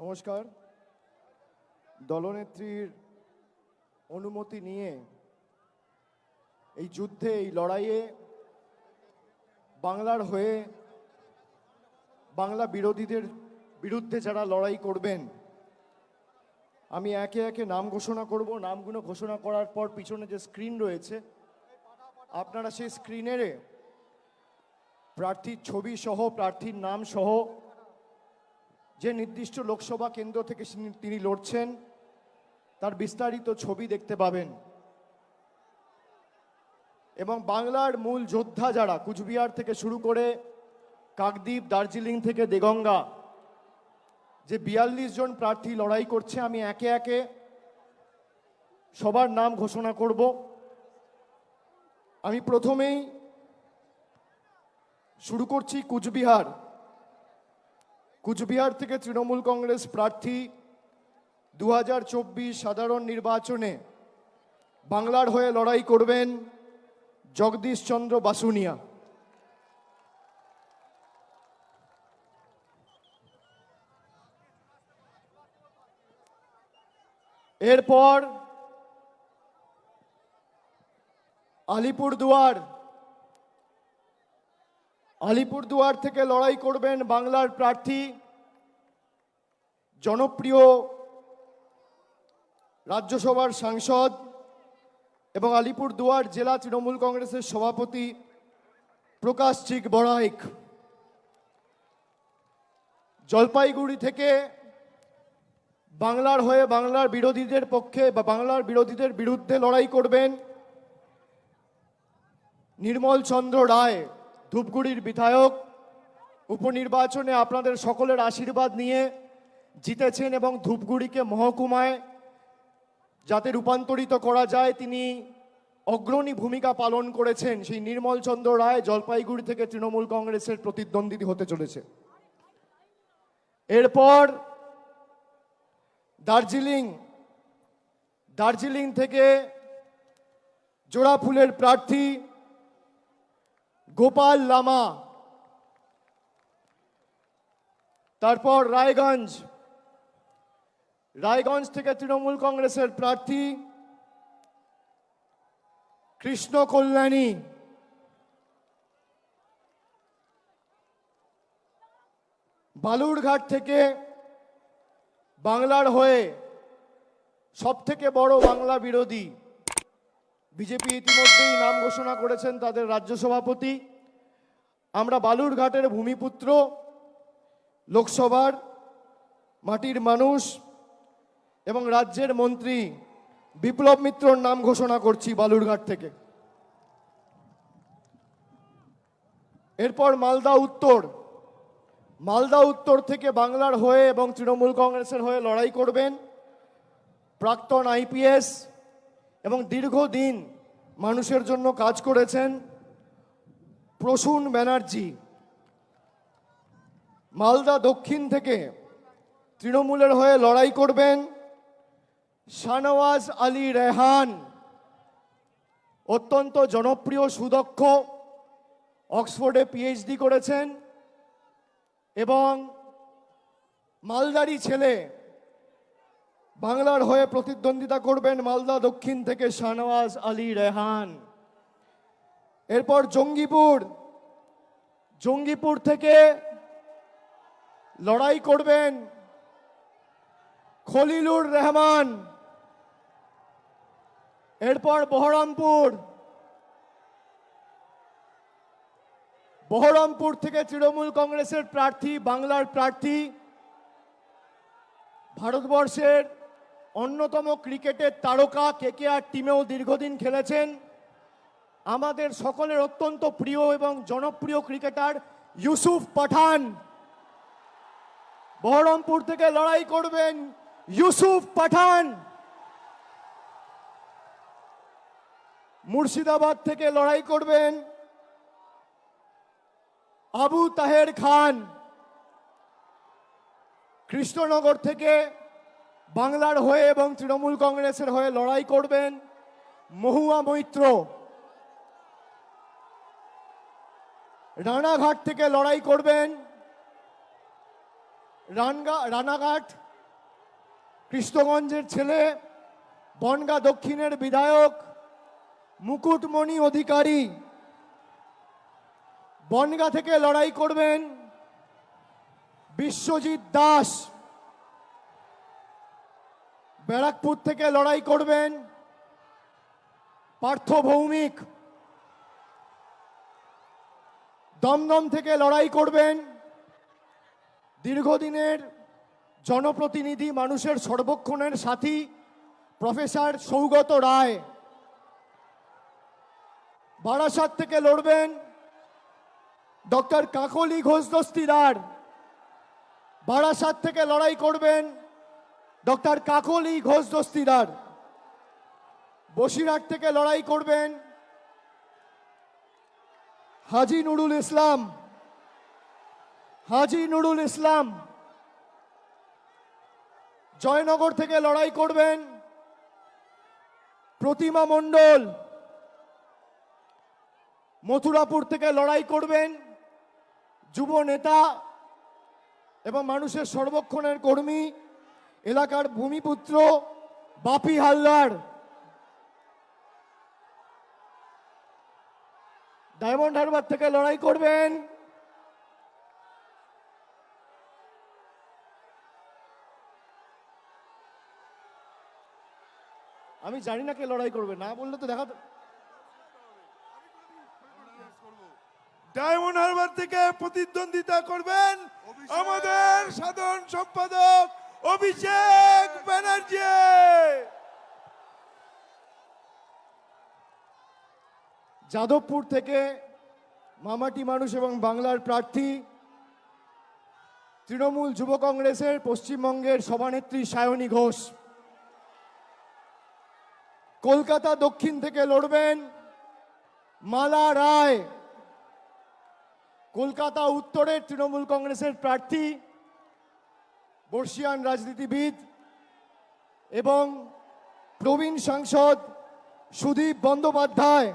নমস্কার। দলনেত্রীর অনুমতি নিয়ে এই যুদ্ধে, এই লড়াইয়ে বাংলার হয়ে বাংলা বিরোধীদের বিরুদ্ধে যারা লড়াই করবেন, আমি একে একে নাম ঘোষণা করব। নামগুলো ঘোষণা করার পর পিছনে যে স্ক্রিন রয়েছে, আপনারা সেই স্ক্রিনের প্রার্থীর ছবি সহ, প্রার্থীর নাম সহ, যে নির্দিষ্ট লোকসভা কেন্দ্র থেকে তিনি লড়ছেন তার বিস্তারিত ছবি দেখতে পাবেন। এবং বাংলার মূল যোদ্ধা যারা, কুচবিহার থেকে শুরু করে কাকদ্বীপ, দার্জিলিং থেকে দেগঙ্গা, যে 42 জন প্রার্থী লড়াই করছে, আমি একে একে সবার নাম ঘোষণা করব। আমি প্রথমেই শুরু করছি কুচবিহার। কুচবিহার থেকে তৃণমূল কংগ্রেস প্রার্থী 2024 সাধারণ নির্বাচনে বাংলার হয়ে লড়াই করবেন জগদীশ চন্দ্র বাসুনিয়া। এরপর আলিপুরদুয়ার থেকে লড়াই করবেন বাংলার প্রার্থী, জনপ্রিয় রাজ্যসভার সাংসদ এবং আলিপুরদুয়ার জেলা তৃণমূল কংগ্রেসের সভাপতি প্রকাশ চিক বড়াইক। জলপাইগুড়ি থেকে বাংলার হয়ে বাংলার বিরোধীদের পক্ষে বা বাংলার বিরোধীদের বিরুদ্ধে লড়াই করবেন নির্মল চন্দ্র রায়, ধূপগুড়ির বিধায়ক। উপনির্বাচনে আপনাদের সকলের আশীর্বাদ নিয়ে জিতেছেন এবং ধূপগুড়িকে মহকুমায় যাতে রূপান্তরিত করা যায় তিনি অগ্রণী ভূমিকা পালন করেছেন। সেই নির্মল চন্দ্র রায় জলপাইগুড়ি থেকে তৃণমূল কংগ্রেসের প্রতিদ্বন্দ্বী হতে চলেছে। এরপর দার্জিলিং থেকে জোড়াফুলের প্রার্থী গোপাল লামা। তারপর রায়গঞ্জ থেকে তৃণমূল কংগ্রেসের প্রার্থী কৃষ্ণ কল্যাণী। বালুরঘাট থেকে বাংলার হয়ে সবথেকে বড় বাংলা বিরোধী, বিজেপি ইতিমধ্যেই নাম ঘোষণা করেছেন তাদের রাজ্য সভাপতি। আমরা বালুরঘাটের ভূমিপুত্র, লোকসভার মাটির মানুষ এবং রাজ্যের মন্ত্রী বিপ্লব মিত্রর নাম ঘোষণা করছি বালুরঘাট থেকে। এরপর মালদা উত্তর থেকে বাংলার হয়ে এবং তৃণমূল কংগ্রেসের হয়ে লড়াই করবেন প্রাক্তন আইপিএস এবং দীর্ঘদিন মানুষের জন্য কাজ করেছেন প্রসূন ব্যানার্জি। মালদা দক্ষিণ থেকে তৃণমূলের হয়ে লড়াই করবেন শাহনওয়াজ আলী রেহান, অত্যন্ত জনপ্রিয়, সুদক্ষ, অক্সফোর্ডে পিএইচডি করেছেন এবং মালদারি ছেলে। বাংলার হয়ে প্রতিদ্বন্দ্বিতা করবেন মালদা দক্ষিণ থেকে শাহনওয়াজ আলী রেহান। এরপর জঙ্গিপুর থেকে লড়াই করবেন খলিলুর রহমান। এরপর বহরমপুর থেকে তৃণমূল কংগ্রেসের প্রার্থী, বাংলার প্রার্থী, ভারতবর্ষের অন্যতম ক্রিকেটের তারকা, কেকেআর টিমেও দীর্ঘদিন খেলেছেন, আমাদের সকলের অত্যন্ত প্রিয় এবং জনপ্রিয় ক্রিকেটার ইউসুফ পাঠান। বহরমপুর থেকে লড়াই করবেন ইউসুফ পাঠান। মুর্শিদাবাদ থেকে লড়াই করবেন আবু তাহের খান। কৃষ্ণনগর থেকে বাংলার হয়ে এবং তৃণমূল কংগ্রেসের হয়ে লড়াই করবেন মহুয়া মৈত্র। রানাঘাট থেকে লড়াই করবেন রানাঘাট কৃষ্ণগঞ্জের ছেলে, বনগাঁ দক্ষিণের বিধায়ক মুকুটমণি অধিকারী। বনগাঁ থেকে লড়াই করবেন বিশ্বজিৎ দাস। ব্যারাকপুর থেকে লড়াই করবেন পার্থ ভৌমিক। দমদম থেকে লড়াই করবেন দীর্ঘদিনের জনপ্রতিনিধি, মানুষের সর্বক্ষণের সাথী প্রফেসর সৌগত রায়। বারাসাত থেকে লড়বেন ডক্টর কাকলি ঘোষ দস্তিদার। বারাসাত থেকে লড়াই করবেন ডক্টর কাকলি ঘোষ দস্তিদার। বসিরহাট থেকে লড়াই করবেন হাজি নুরুল ইসলাম। হাজি নুরুল ইসলাম। জয়নগর থেকে লড়াই করবেন প্রতিমা মণ্ডল। মথুরাপুর থেকে লড়াই করবেন যুব নেতা এবং মানুষের সর্বক্ষণের কর্মী, এলাকার ভূমিপুত্র বাপি হালদার। ডায়মন্ড হারবার থেকে লড়াই করবেন আমি জানি না কে লড়াই করবে, না বললে তো দেখা। ডায়মন্ড হারবার থেকে প্রতিদ্বন্দ্বিতা করবেন আমাদের সাধারণ সম্পাদক অভিষেক ব্যানার্জি। যাদবপুর থেকে মামাটি মানুষ এবং বাংলার প্রার্থী তৃণমূল যুব কংগ্রেসের পশ্চিমবঙ্গের সভানেত্রী সায়নী ঘোষ। কলকাতা দক্ষিণ থেকে লড়বেন মালা রায়। কলকাতা উত্তরের তৃণমূল কংগ্রেসের প্রার্থী, বর্ষিয়ান রাজনীতিবিদ এবং প্রবীণ সাংসদ সুদীপ বন্দ্যোপাধ্যায়।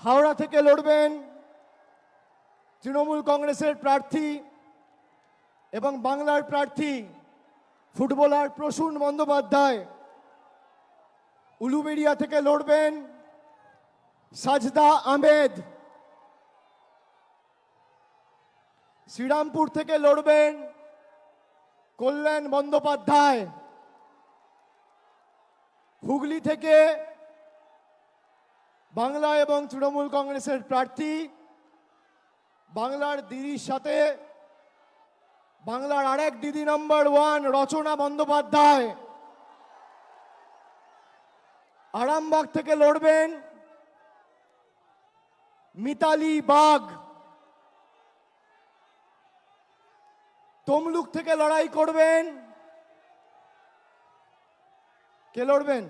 হাওড়া থেকে লড়বেন তৃণমূল কংগ্রেসের প্রার্থী এবং বাংলার প্রার্থী ফুটবলার প্রসূন বন্দ্যোপাধ্যায়। উলুবেড়িয়া থেকে লড়বেন সাজদা আহমেদ। শ্রীরামপুর থেকে লড়বেন কল্যাণ বন্দ্যোপাধ্যায়। হুগলি থেকে বাংলা এবং তৃণমূল কংগ্রেসের প্রার্থী, বাংলার দিদির সাথে বাংলার আরেক দিদি নম্বর 1 রচনা বন্দ্যোপাধ্যায়। আরামবাগ থেকে লড়বেন মিতালি বাগ। তমলুক থেকে লড়াই করবেন কে লড়বেন?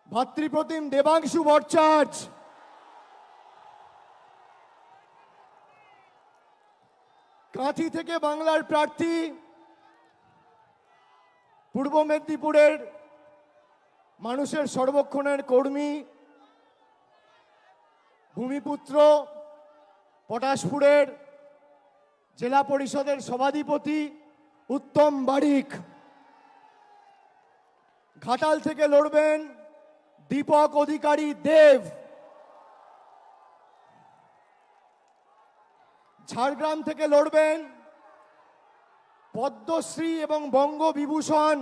ভাতৃপ্রতিম দেবাংশু ভট্টাচার্য। কাঁথি থেকে বাংলার প্রার্থী, পূর্ব মেদিনীপুরের মানুষের সর্বক্ষণের কর্মী, ভূমিপুত্র, পটাশপুরের জেলা পরিষদের সভাধিপতি উত্তম বারিক। ঘাটাল থেকে লড়বেন দীপক অধিকারী দেব। ঝাড়গ্রাম থেকে লড়বেন পদ্মশ্রী এবং বঙ্গবিভূষণ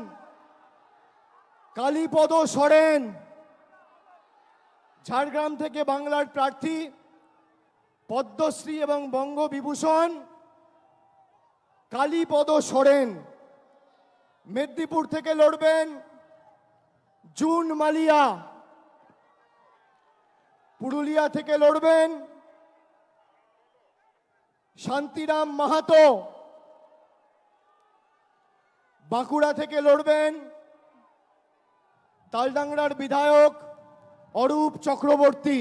কালীপদ সরেন। ঝাড়গ্রাম থেকে বাংলার প্রার্থী, পদ্মশ্রী এবং বঙ্গবিভূষণ কালীপদ সরেন। মেদিনীপুর থেকে লড়বেন জুন মালিয়া। পুরুলিয়া থেকে লড়বেন শান্তিরাম মাহাতো। বাঁকুড়া থেকে লড়বেন তালডাংরার বিধায়ক অরূপ চক্রবর্তী।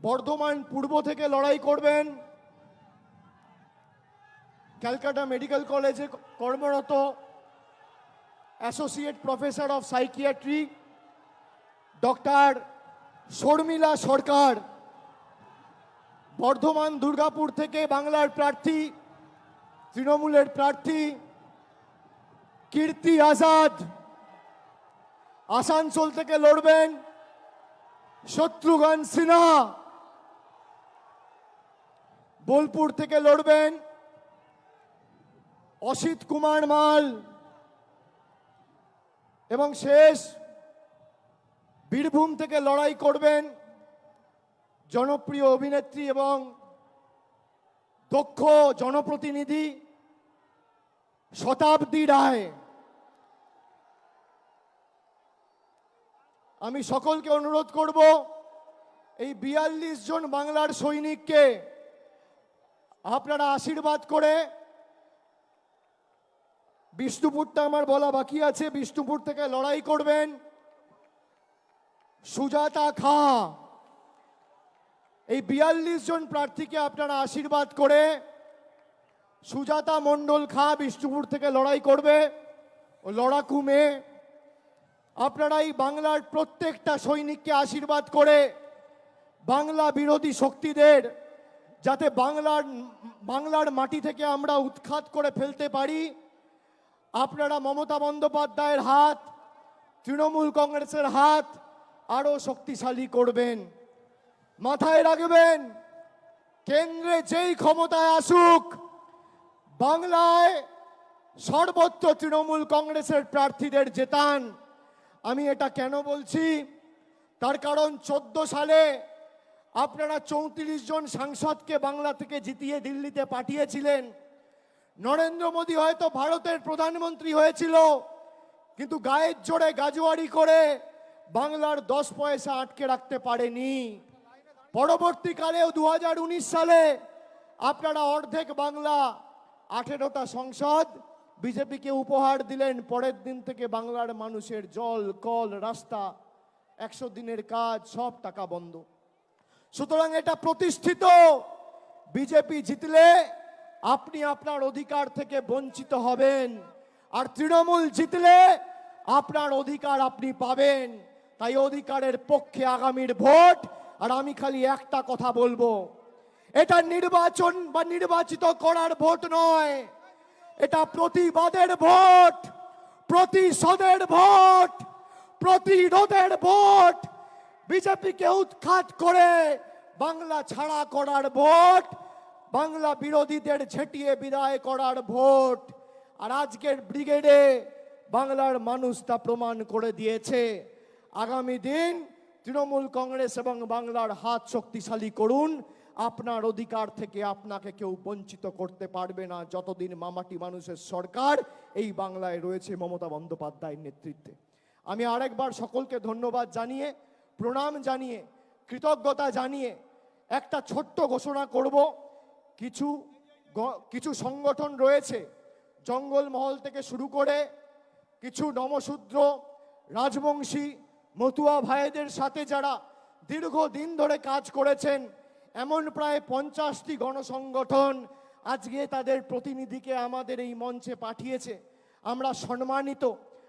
বর্ধমান পূর্ব থেকে লড়াই করবেন ক্যালকাটা মেডিকেল কলেজে কর্মরত associate professor of psychiatry doctor Sharmila Sarkar. Bardhaman Durgapur থেকে বাংলার প্রার্থী তৃণমূলের প্রার্থী কীর্তি আজাদ, আসানসোল থেকে লড়বেন শত্রুঘ্ন সিনহা, বোলপুর থেকে লড়বেন অসিত কুমার মাল, এবং শেষ বীরভূম থেকে লড়াই করবেন জনপ্রিয় অভিনেত্রী এবং দক্ষ জনপ্রতিনিধি শতাব্দী রায়। আমি সকলকে অনুরোধ করব এই ৪২ জন বাংলার সৈনিককে আপনারা আশীর্বাদ করে, বিষ্ণুপুরটা আমার বলা বাকি আছে, বিষ্ণুপুর থেকে লড়াই করবেন সুজাতা খা। এই ৪২ জন প্রার্থীকে আপনারা আশীর্বাদ করে সুজাতা মণ্ডল খা বিষ্ণুপুর থেকে লড়াই করবে, ও লড়াকু মেয়ে। আপনারা এই বাংলার প্রত্যেকটা সৈনিককে আশীর্বাদ করে বাংলা বিরোধী শক্তিদের যাতে বাংলার মাটি থেকে আমরা উৎখাত করে ফেলতে পারি, আপনারা মমতা বন্দ্যোপাধ্যায়ের হাত, তৃণমূল কংগ্রেসের হাত আরো শক্তিশালী করবেন। মাথায় রাখবেন, কেন্দ্রে যেই ক্ষমতায় আসুক, বাংলায় সর্বত্র তৃণমূল কংগ্রেসের প্রার্থীদের জেতান। আমি এটা কেন বলছি, তার কারণ 14 সালে আপনারা 34 জন সাংসদকে বাংলা থেকে জিতিয়ে দিল্লিতে পাঠিয়েছিলেন। নরেন্দ্র মোদী হয়তো ভারতের প্রধানমন্ত্রী হয়েছিল, কিন্তু গায়ের জোরে গাজোয়ারি করে বাংলার 10 পয়সা আটকে রাখতে পারেনি। পরবর্তীকালেও 2019 সালে আপনারা অর্ধেক বাংলা 18টা সংসদ বিজেপিকে উপহার দিলেন। পরের দিন থেকে বাংলার মানুষের জল, কল, রাস্তা, 100 দিনের কাজ সব টাকা বন্ধ। সুতরাং এটা প্রতিষ্ঠিত, বিজেপি জিতলে আপনি আপনার অধিকার থেকে বঞ্চিত হবেন, আর তৃণমূল জিতলে আপনার অধিকার আপনি পাবেন। তাই অধিকারের পক্ষে আগামীর ভোট। আর আমি খালি একটা কথা বলবো, এটা নির্বাচন বা নির্বাচিত করার ভোট নয়, এটা প্রতিবাদের ভোট, প্রতিশোধের ভোট, প্রতিরোধের ভোট, বিজেপিকে উৎখাত করে বাংলা ছাড়া করার ভোট, বাংলা বিরোধীদের ঝেঁটিয়ে বিদায় করার ভোট। আর আজকের ব্রিগেডে বাংলার মানুষ তা প্রমাণ করে দিয়েছে। আগামী দিন তৃণমূল কংগ্রেস এবং বাংলার হাত শক্তিশালী করুন। আপনার অধিকার থেকে আপনাকে কেউ বঞ্চিত করতে পারবে না, যতদিন মামাটি মানুষের সরকার এই বাংলায় রয়েছে মমতা বন্দ্যোপাধ্যায়ের নেতৃত্বে। আমি আরেকবার সকলকে ধন্যবাদ জানিয়ে, প্রণাম জানিয়ে, কৃতজ্ঞতা জানিয়ে একটা ছোট্ট ঘোষণা করব। কিছু সংগঠন রয়েছে, জঙ্গলমহল থেকে শুরু করে কিছু নমশূদ্র, রাজবংশী, মতুয়া ভাইদের সাথে যারা দীর্ঘদিন ধরে কাজ করেছেন, এমন প্রায় 50টি গণসংগঠন আজকে তাদের প্রতিনিধিকে আমাদের এই মঞ্চে পাঠিয়েছে। আমরা সম্মানিত,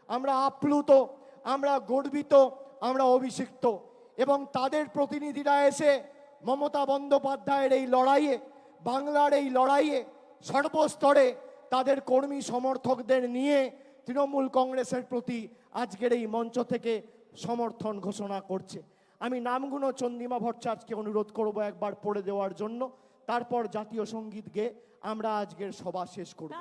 আমরা আপ্লুত, আমরা গর্বিত, আমরা অভিষিক্ত। এবং তাদের প্রতিনিধিরা এসে মমতা বন্দ্যোপাধ্যায়ের এই লড়াইয়ে, বাংলার এই লড়াইয়ে সর্বস্তরে তাদের কর্মী সমর্থকদের নিয়ে তৃণমূল কংগ্রেসের প্রতি আজকের এই মঞ্চ থেকে সমর্থন ঘোষণা করছে। আমি নামগুলো চন্দ্রিমা ভট্টাচার্যকে অনুরোধ করব একবার পড়ে দেওয়ার জন্য, তারপর জাতীয় সঙ্গীত গেয়ে আমরা আজকের সভা শেষ করব।